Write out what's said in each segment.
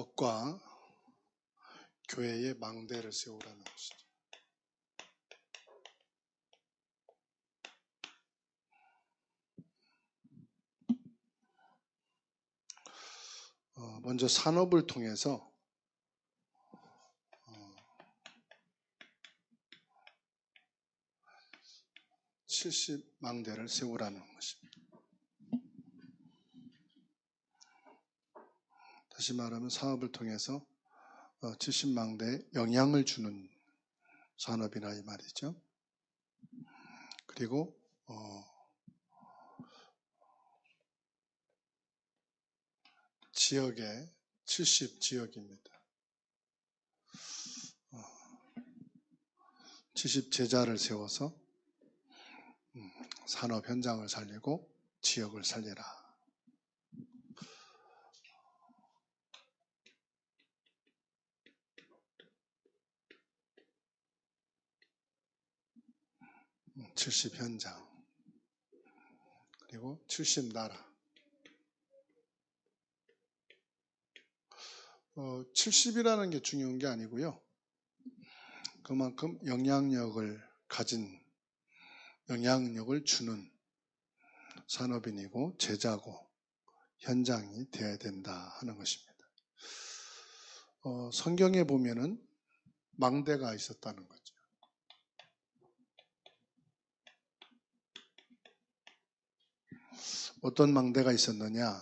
억과 교회의 망대를 세우라는 것이죠. 먼저 산업을 통해서 70망대를 세우라는 것입니다. 다시 말하면 사업을 통해서 70망대에 영향을 주는 산업이라 이 말이죠. 그리고 지역에 70지역입니다. 70제자를 세워서 산업 현장을 살리고 지역을 살리라. (70) 현장 그리고 70 나라. 70이라는 게 중요한 게 아니고요. 그만큼 영향력을 주는 산업인이고 제자고 현장이 되어야 된다 하는 것입니다. 성경에 보면은 망대가 있었다는 거죠. 어떤 망대가 있었느냐?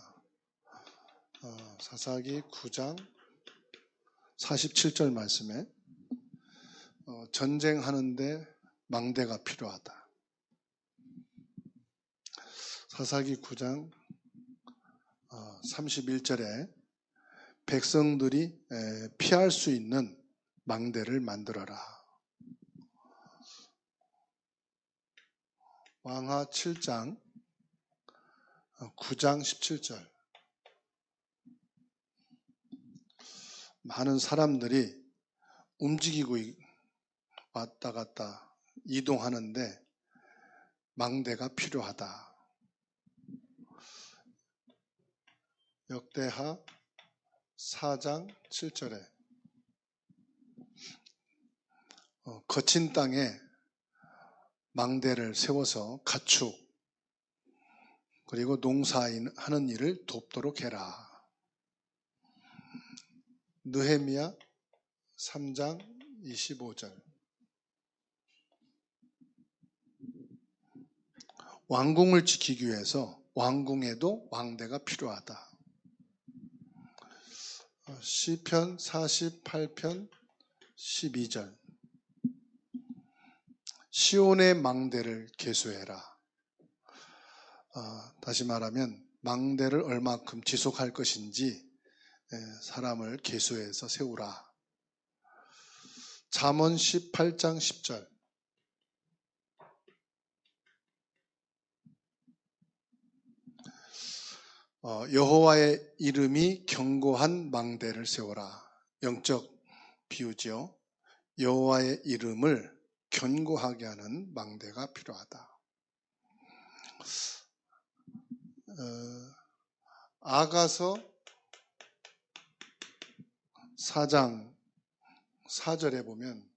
사사기 9장 47절 말씀에 전쟁하는데 망대가 필요하다. 사사기 9장 31절에 백성들이 피할 수 있는 망대를 만들어라. 왕하 7장 9장 17절 많은 사람들이 움직이고 왔다 갔다 이동하는데 망대가 필요하다. 역대하 4장 7절에 거친 땅에 망대를 세워서 가축 그리고 농사하는 일을 돕도록 해라. 느헤미야 3장 25절 왕궁을 지키기 위해서 왕궁에도 망대가 필요하다. 시편 48편 12절 시온의 망대를 계수해라. 다시 말하면 망대를 얼마큼 지속할 것인지 사람을 계수해서 세우라. 잠언 18장 10절 여호와의 이름이 견고한 망대를 세워라. 영적 비유죠. 여호와의 이름을 견고하게 하는 망대가 필요하다. 아가서 4장 4절에 보면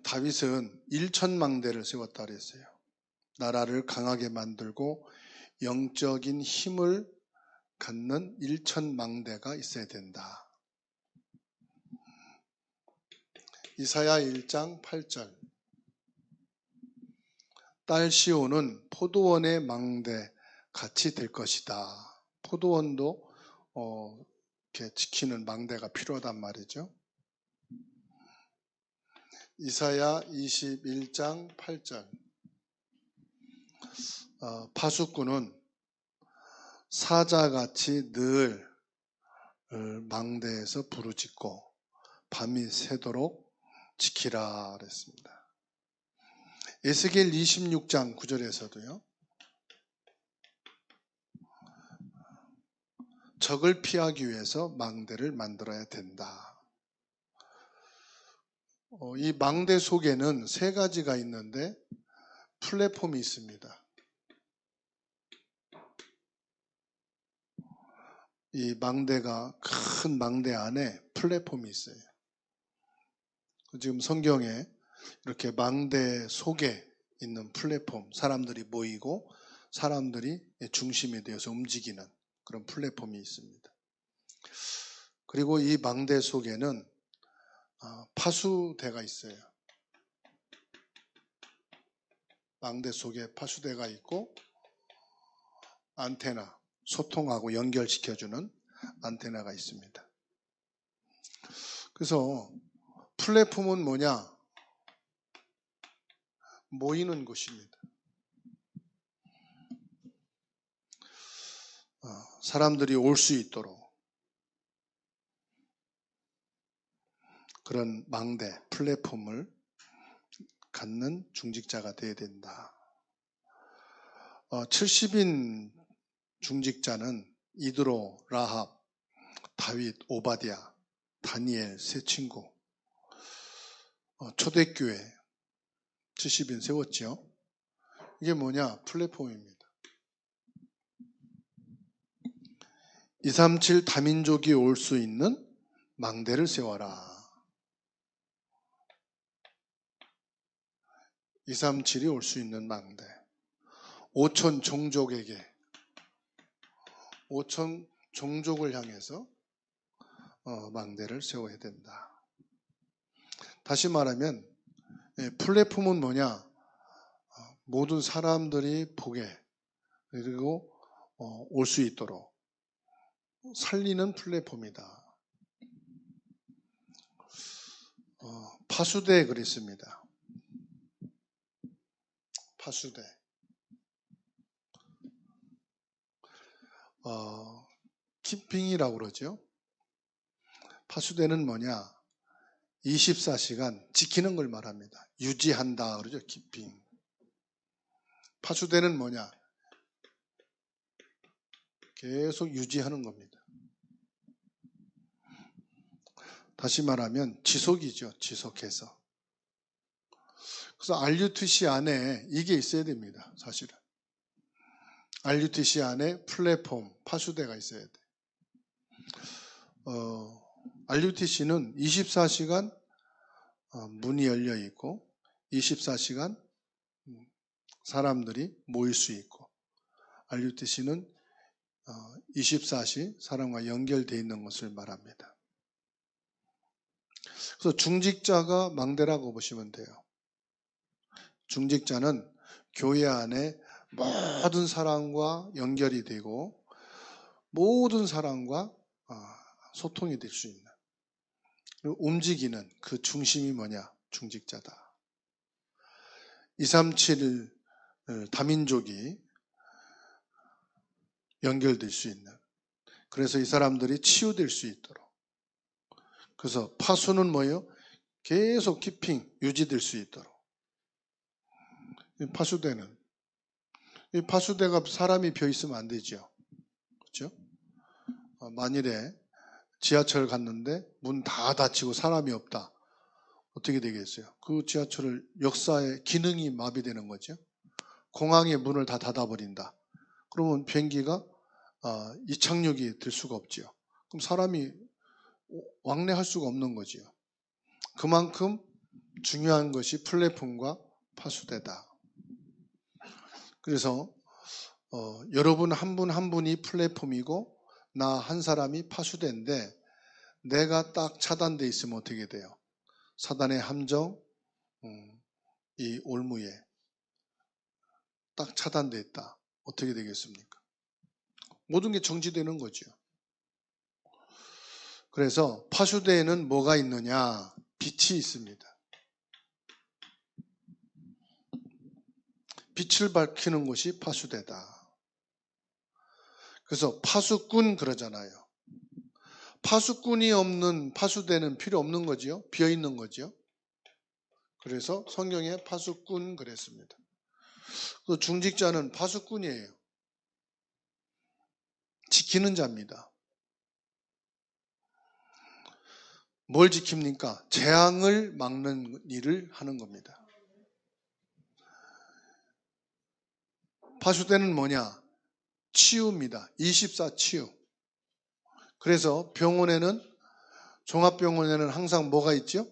다윗은 1000망대를 세웠다 그랬어요. 나라를 강하게 만들고 영적인 힘을 갖는 1000망대가 있어야 된다. 이사야 1장 8절 딸 시온은 포도원의 망대 같이 될 것이다. 포도원도 이렇게 지키는 망대가 필요하단 말이죠. 이사야 21장 8절 파수꾼은 사자같이 늘 망대에서 부르짖고 밤이 새도록 지키라 그랬습니다. 에스겔 26장 9절에서도요. 적을 피하기 위해서 망대를 만들어야 된다. 이 망대 속에는 3가지가 있는데 플랫폼이 있습니다. 이 망대가 큰 망대 안에 플랫폼이 있어요. 지금 성경에 이렇게 망대 속에 있는 플랫폼, 사람들이 모이고 사람들이 중심이 되어서 움직이는 그런 플랫폼이 있습니다. 그리고 이 망대 속에는 파수대가 있어요. 망대 속에 파수대가 있고 안테나, 소통하고 연결시켜주는 안테나가 있습니다. 그래서 플랫폼은 뭐냐? 모이는 곳입니다. 사람들이 올 수 있도록 그런 망대, 플랫폼을 갖는 중직자가 되어야 된다. 70인 중직자는 이드로, 라합, 다윗, 오바댜, 다니엘 세 친구, 초대교회 70인 세웠죠. 이게 뭐냐? 플랫폼입니다. 237 다민족이 올 수 있는 망대를 세워라. 237이 올 수 있는 망대. 5천 종족에게, 5천 종족을 향해서 망대를 세워야 된다. 다시 말하면 플랫폼은 뭐냐? 모든 사람들이 보게 그리고 올 수 있도록 살리는 플랫폼이다. 파수대 그랬습니다. 파수대. 키핑이라고 그러죠. 파수대는 뭐냐? 24시간 지키는 걸 말합니다. 유지한다 그러죠. 키핑. 파수대는 뭐냐? 계속 유지하는 겁니다. 다시 말하면 지속이죠. 지속해서. 그래서 RUTC 안에 이게 있어야 됩니다. 사실은. RUTC 안에 플랫폼, 파수대가 있어야 돼. RUTC는 24시간 문이 열려 있고 24시간 사람들이 모일 수 있고 RUTC는 24시 사람과 연결되어 있는 것을 말합니다. 그래서 중직자가 망대라고 보시면 돼요. 중직자는 교회 안에 모든 사람과 연결이 되고 모든 사람과 소통이 될 수 있는 움직이는 그 중심이 뭐냐? 중직자다. 237 다민족이 연결될 수 있는 그래서 이 사람들이 치유될 수 있도록 그래서 파수는 뭐예요? 계속 키핑 유지될 수 있도록 파수대는 이 파수대가 사람이 벼 있으면 안 되죠. 그렇죠? 만일에 지하철 갔는데 문 다 닫히고 사람이 없다. 어떻게 되겠어요? 그 지하철을 역사의 기능이 마비되는 거죠. 공항의 문을 다 닫아버린다. 그러면 비행기가 이착륙이 될 수가 없지요. 그럼 사람이 왕래할 수가 없는 거지요. 그만큼 중요한 것이 플랫폼과 파수대다. 그래서 여러분 한 분 한 분이 플랫폼이고 나 한 사람이 파수대인데 내가 딱 차단돼 있으면 어떻게 돼요? 사단의 함정, 이 올무에 딱 차단돼 있다. 어떻게 되겠습니까? 모든 게 정지되는 거죠. 그래서 파수대에는 뭐가 있느냐? 빛이 있습니다. 빛을 밝히는 것이 파수대다. 그래서 파수꾼 그러잖아요. 파수꾼이 없는 파수대는 필요 없는 거지요. 비어 있는 거지요. 그래서 성경에 파수꾼 그랬습니다. 그 중직자는 파수꾼이에요. 지키는 자입니다. 뭘 지킵니까? 재앙을 막는 일을 하는 겁니다. 파수대는 뭐냐? 치유입니다. 24 치유. 그래서 종합병원에는 항상 뭐가 있죠?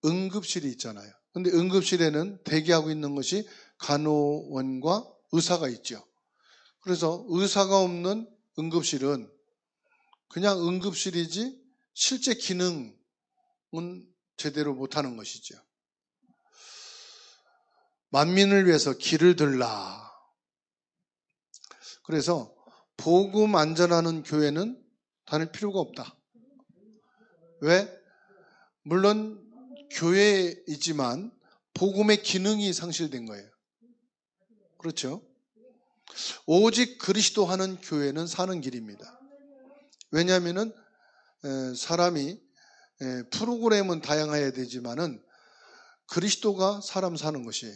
응급실이 있잖아요. 근데 응급실에는 대기하고 있는 것이 간호원과 의사가 있죠. 그래서 의사가 없는 응급실은 그냥 응급실이지 실제 기능은 제대로 못하는 것이죠. 만민을 위해서 길을 들라. 그래서 복음 안전하는 교회는 다닐 필요가 없다. 왜? 물론 교회이지만 복음의 기능이 상실된 거예요. 그렇죠? 오직 그리스도 하는 교회는 사는 길입니다. 왜냐하면은 사람이 프로그램은 다양해야 되지만은 그리스도가 사람 사는 것이에요.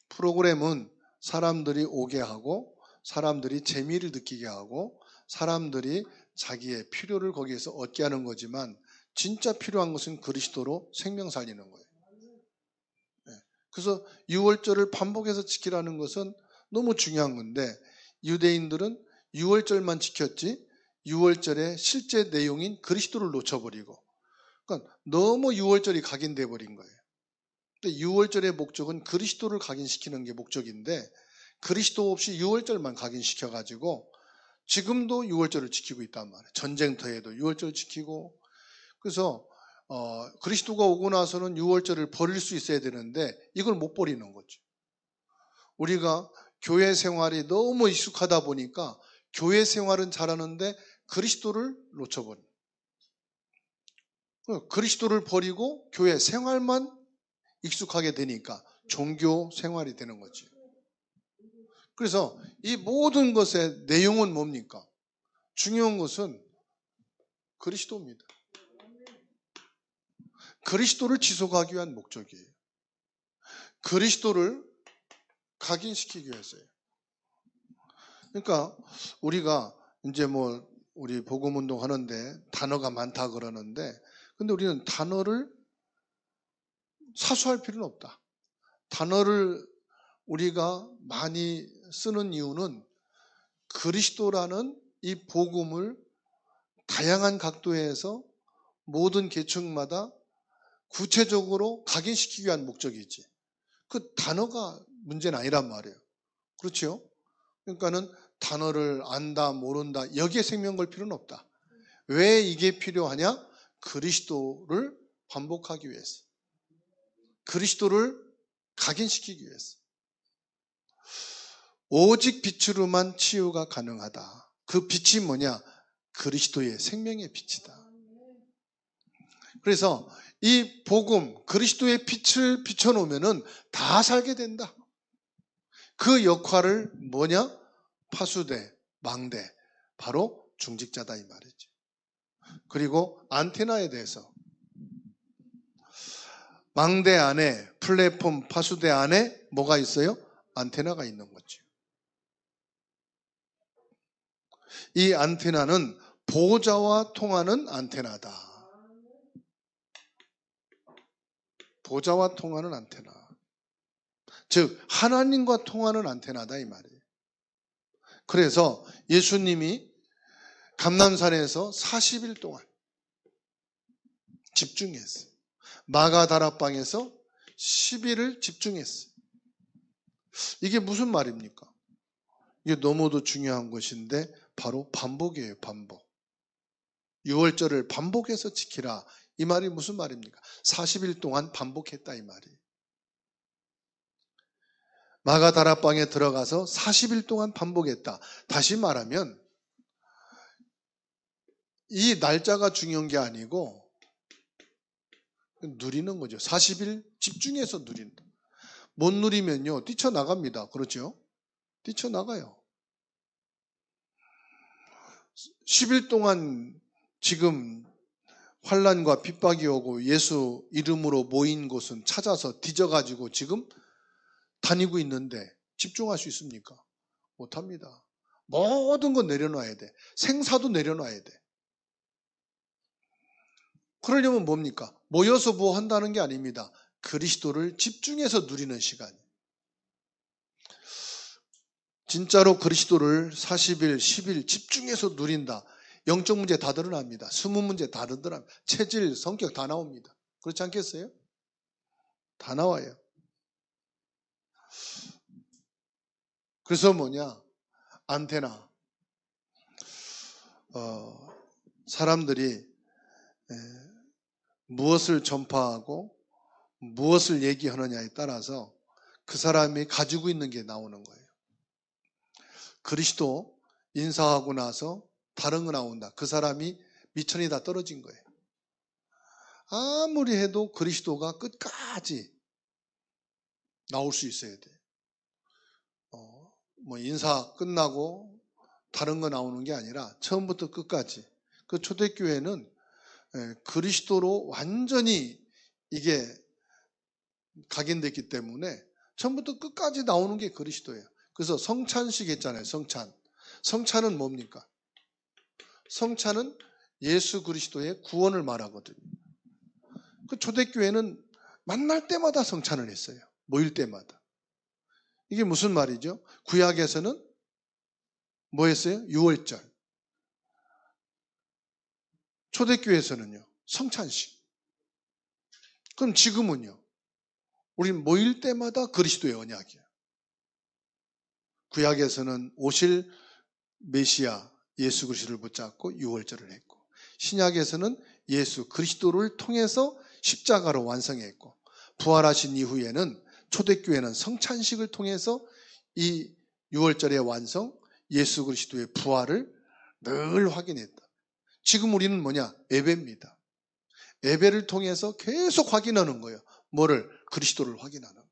프로그램은 사람들이 오게 하고 사람들이 재미를 느끼게 하고 사람들이 자기의 필요를 거기에서 얻게 하는 거지만 진짜 필요한 것은 그리스도로 생명 살리는 거예요. 그래서 유월절을 반복해서 지키라는 것은 너무 중요한 건데 유대인들은 유월절만 지켰지 유월절의 실제 내용인 그리스도를 놓쳐버리고 그러니까 너무 유월절이 각인돼 버린 거예요. 근데 유월절의 목적은 그리스도를 각인시키는 게 목적인데 그리스도 없이 유월절만 각인시켜가지고 지금도 유월절을 지키고 있단 말이에요. 전쟁터에도 유월절을 지키고 그래서 그리스도가 오고 나서는 유월절을 버릴 수 있어야 되는데 이걸 못 버리는 거죠. 우리가 교회 생활이 너무 익숙하다 보니까 교회 생활은 잘하는데 그리스도를 놓쳐버린 그리스도를 버리고 교회 생활만 익숙하게 되니까 종교 생활이 되는 거지. 그래서 이 모든 것의 내용은 뭡니까? 중요한 것은 그리스도입니다. 그리스도를 지속하기 위한 목적이에요. 그리스도를 각인시키기 위해서요. 그러니까 우리가 이제 우리 복음 운동 하는데 단어가 많다 그러는데 근데 우리는 단어를 사수할 필요는 없다. 단어를 우리가 많이 쓰는 이유는 그리스도라는 이 복음을 다양한 각도에서 모든 계층마다 구체적으로 각인시키기 위한 목적이지. 그 단어가 문제는 아니란 말이에요. 그렇죠? 그러니까는 단어를 안다, 모른다, 여기에 생명 걸 필요는 없다. 왜 이게 필요하냐? 그리스도를 반복하기 위해서. 그리스도를 각인시키기 위해서. 오직 빛으로만 치유가 가능하다. 그 빛이 뭐냐? 그리스도의 생명의 빛이다. 그래서 이 복음, 그리스도의 빛을 비춰놓으면 다 살게 된다. 그 역할을 뭐냐? 파수대, 망대, 바로 중직자다 이 말이죠. 그리고 안테나에 대해서 망대 안에 플랫폼, 파수대 안에 뭐가 있어요? 안테나가 있는 거죠. 이 안테나는 보좌와 통하는 안테나다. 보좌와 통하는 안테나. 즉 하나님과 통하는 안테나다 이 말이에요. 그래서 예수님이 감람산에서 40일 동안 집중했어요. 마가다락방에서 10일을 집중했어요. 이게 무슨 말입니까? 이게 너무도 중요한 것인데 바로 반복이에요. 반복. 유월절을 반복해서 지키라. 이 말이 무슨 말입니까? 40일 동안 반복했다 이 말이에요. 마가다락방에 들어가서 40일 동안 반복했다. 다시 말하면 이 날짜가 중요한 게 아니고 누리는 거죠. 40일 집중해서 누린다. 못 누리면요 뛰쳐나갑니다. 그렇죠? 뛰쳐나가요. 10일 동안 지금 환난과 핍박이 오고 예수 이름으로 모인 곳은 찾아서 뒤져가지고 지금 다니고 있는데 집중할 수 있습니까? 못합니다. 모든 건 내려놔야 돼. 생사도 내려놔야 돼. 그러려면 뭡니까? 모여서 뭐 한다는 게 아닙니다. 그리스도를 집중해서 누리는 시간. 진짜로 그리스도를 40일, 10일 집중해서 누린다. 영적 문제 다 드러납니다. 수문 문제 다 드러납니다. 체질, 성격 다 나옵니다. 그렇지 않겠어요? 다 나와요. 그래서 뭐냐? 안테나. 사람들이 무엇을 전파하고 무엇을 얘기하느냐에 따라서 그 사람이 가지고 있는 게 나오는 거예요. 그리스도 인사하고 나서 다른 거 나온다. 그 사람이 미천이 다 떨어진 거예요. 아무리 해도 그리스도가 끝까지 나올 수 있어야 돼. 인사 끝나고 다른 거 나오는 게 아니라 처음부터 끝까지. 그 초대교회는 그리스도로 완전히 이게 각인됐기 때문에 처음부터 끝까지 나오는 게 그리스도예요. 그래서 성찬식 했잖아요. 성찬은 뭡니까? 성찬은 예수 그리스도의 구원을 말하거든요. 그 초대교회는 만날 때마다 성찬을 했어요. 모일 때마다. 이게 무슨 말이죠? 구약에서는 뭐 했어요? 유월절. 초대교회에서는요. 성찬식. 그럼 지금은요. 우린 모일 때마다 그리스도의 언약이에요. 구약에서는 오실 메시아 예수 그리스도를 붙잡고 유월절을 했고, 신약에서는 예수 그리스도를 통해서 십자가로 완성했고, 부활하신 이후에는 초대교회는 성찬식을 통해서 이 유월절의 완성, 예수 그리스도의 부활을 늘 확인했다. 지금 우리는 뭐냐? 예배입니다. 예배를 통해서 계속 확인하는 거예요. 뭐를? 그리스도를 확인하는 거예요.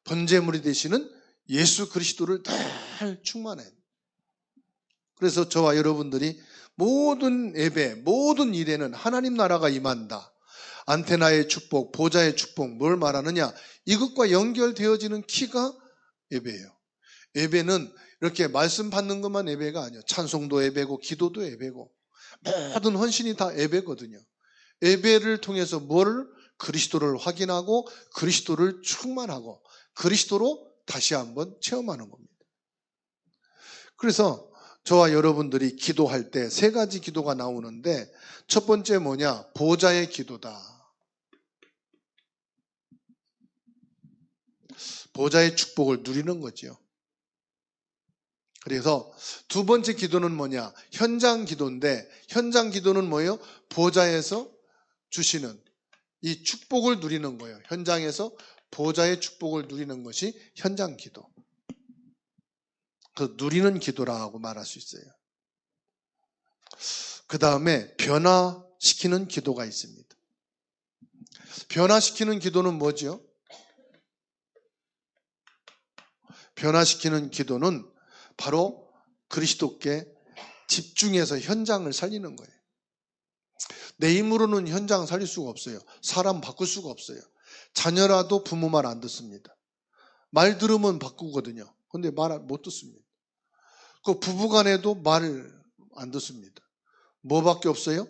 번제물이 되시는 예수 그리스도를 늘 충만해. 그래서 저와 여러분들이 모든 예배, 모든 일에는 하나님 나라가 임한다. 안테나의 축복, 보좌의 축복, 뭘 말하느냐? 이것과 연결되어지는 키가 예배예요. 예배는 이렇게 말씀 받는 것만 예배가 아니에요. 찬송도 예배고 기도도 예배고 모든 헌신이 다 예배거든요. 예배를 통해서 뭐를? 그리스도를 확인하고 그리스도를 충만하고 그리스도로 다시 한번 체험하는 겁니다. 그래서 저와 여러분들이 기도할 때 세 가지 기도가 나오는데 첫 번째 뭐냐? 보좌의 기도다. 보좌의 축복을 누리는 거죠. 그래서 두 번째 기도는 뭐냐? 현장 기도인데 현장 기도는 뭐예요? 보좌에서 주시는 이 축복을 누리는 거예요. 현장에서 보좌의 축복을 누리는 것이 현장 기도. 그 누리는 기도라고 말할 수 있어요. 그 다음에 변화시키는 기도가 있습니다. 변화시키는 기도는 뭐죠? 변화시키는 기도는 바로 그리스도께 집중해서 현장을 살리는 거예요. 내 힘으로는 현장 살릴 수가 없어요. 사람 바꿀 수가 없어요. 자녀라도 부모 말 안 듣습니다. 말 들으면 바꾸거든요. 근데 말 못 듣습니다. 그 부부간에도 말을 안 듣습니다. 뭐밖에 없어요?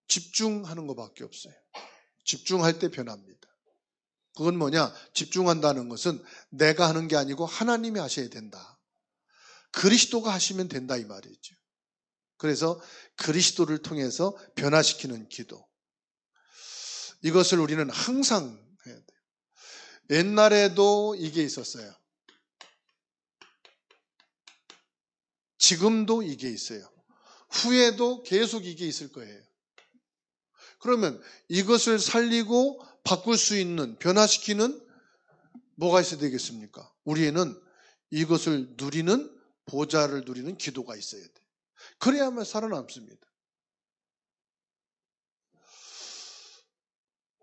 집중하는 것밖에 없어요. 집중할 때 변합니다. 그건 뭐냐? 집중한다는 것은 내가 하는 게 아니고 하나님이 하셔야 된다. 그리스도가 하시면 된다 이 말이죠. 그래서 그리스도를 통해서 변화시키는 기도. 이것을 우리는 항상 해야 돼요. 옛날에도 이게 있었어요. 지금도 이게 있어요. 후에도 계속 이게 있을 거예요. 그러면 이것을 살리고 바꿀 수 있는, 변화시키는 뭐가 있어야 되겠습니까? 우리에는 이것을 누리는, 보좌를 누리는 기도가 있어야 돼. 그래야만 살아남습니다.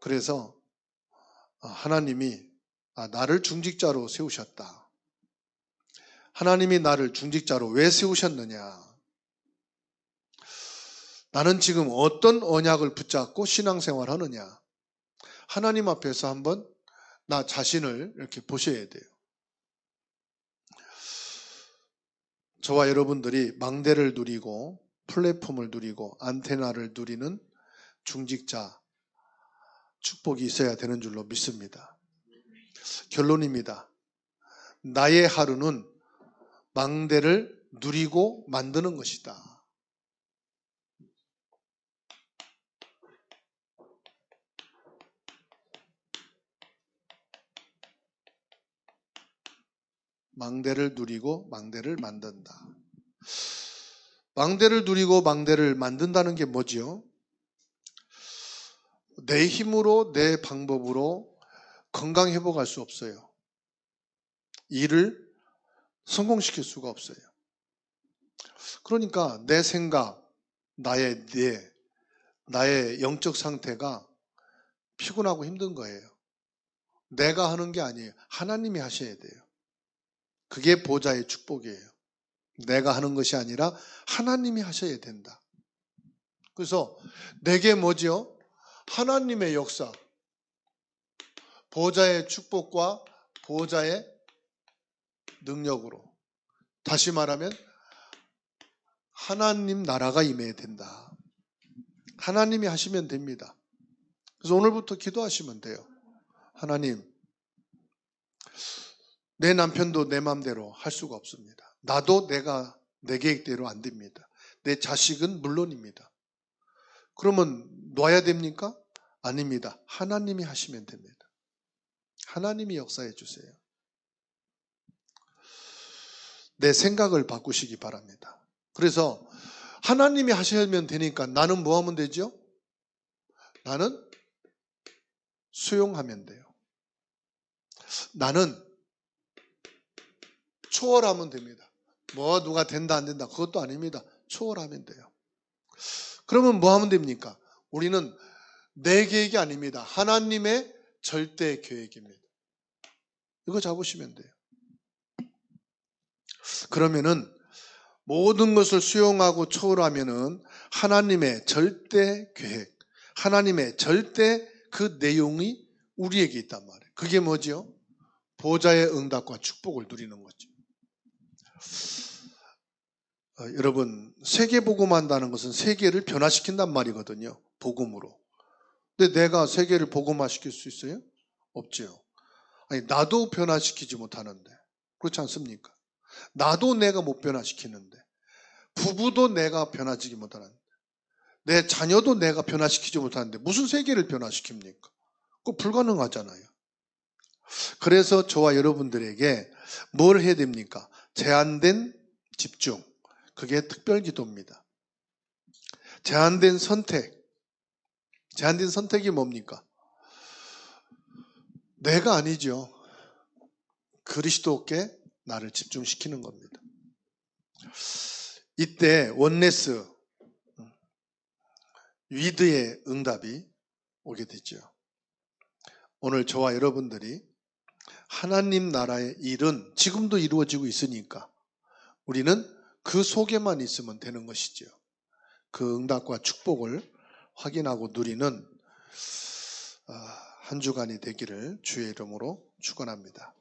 그래서 하나님이 나를 중직자로 세우셨다. 하나님이 나를 중직자로 왜 세우셨느냐? 나는 지금 어떤 언약을 붙잡고 신앙생활 하느냐? 하나님 앞에서 한번 나 자신을 이렇게 보셔야 돼요. 저와 여러분들이 망대를 누리고 플랫폼을 누리고 안테나를 누리는 중직자 축복이 있어야 되는 줄로 믿습니다. 결론입니다. 나의 하루는 망대를 누리고 만드는 것이다. 망대를 누리고 망대를 만든다. 망대를 누리고 망대를 만든다는 게 뭐지요? 내 힘으로 내 방법으로 건강 회복할 수 없어요. 일을 성공시킬 수가 없어요. 그러니까 내 생각, 나의 영적 상태가 피곤하고 힘든 거예요. 내가 하는 게 아니에요. 하나님이 하셔야 돼요. 그게 보좌의 축복이에요. 내가 하는 것이 아니라 하나님이 하셔야 된다. 그래서 내게 뭐죠? 하나님의 역사, 보좌의 축복과 보좌의 능력으로, 다시 말하면 하나님 나라가 임해야 된다. 하나님이 하시면 됩니다. 그래서 오늘부터 기도하시면 돼요. 하나님, 내 남편도 내 마음대로 할 수가 없습니다. 나도 내 계획대로 안 됩니다. 내 자식은 물론입니다. 그러면 놔야 됩니까? 아닙니다. 하나님이 하시면 됩니다. 하나님이 역사해 주세요. 내 생각을 바꾸시기 바랍니다. 그래서 하나님이 하시면 되니까 나는 뭐 하면 되죠? 나는 수용하면 돼요. 나는 초월하면 됩니다. 뭐 누가 된다 안 된다 그것도 아닙니다. 초월하면 돼요. 그러면 뭐 하면 됩니까? 우리는 내 계획이 아닙니다. 하나님의 절대 계획입니다. 이거 잡으시면 돼요. 그러면은 모든 것을 수용하고 초월하면은 하나님의 절대 계획, 하나님의 절대 그 내용이 우리에게 있단 말이에요. 그게 뭐죠? 보좌의 응답과 축복을 누리는 거죠. 여러분, 세계 복음한다는 것은 세계를 변화시킨단 말이거든요. 복음으로. 근데 내가 세계를 복음화시킬 수 있어요? 없죠. 아니, 나도 변화시키지 못하는데. 그렇지 않습니까? 나도 내가 못 변화시키는데. 부부도 내가 변화시키지 못하는데. 내 자녀도 내가 변화시키지 못하는데 무슨 세계를 변화시킵니까? 그거 불가능하잖아요. 그래서 저와 여러분들에게 뭘 해야 됩니까? 제한된 집중. 그게 특별 기도입니다. 제한된 선택. 제한된 선택이 뭡니까? 내가 아니죠. 그리스도께 나를 집중시키는 겁니다. 이때 원네스, 위드의 응답이 오게 되죠. 오늘 저와 여러분들이 하나님 나라의 일은 지금도 이루어지고 있으니까 우리는 그 속에만 있으면 되는 것이죠. 그 응답과 축복을 확인하고 누리는 한 주간이 되기를 주의 이름으로 축원합니다.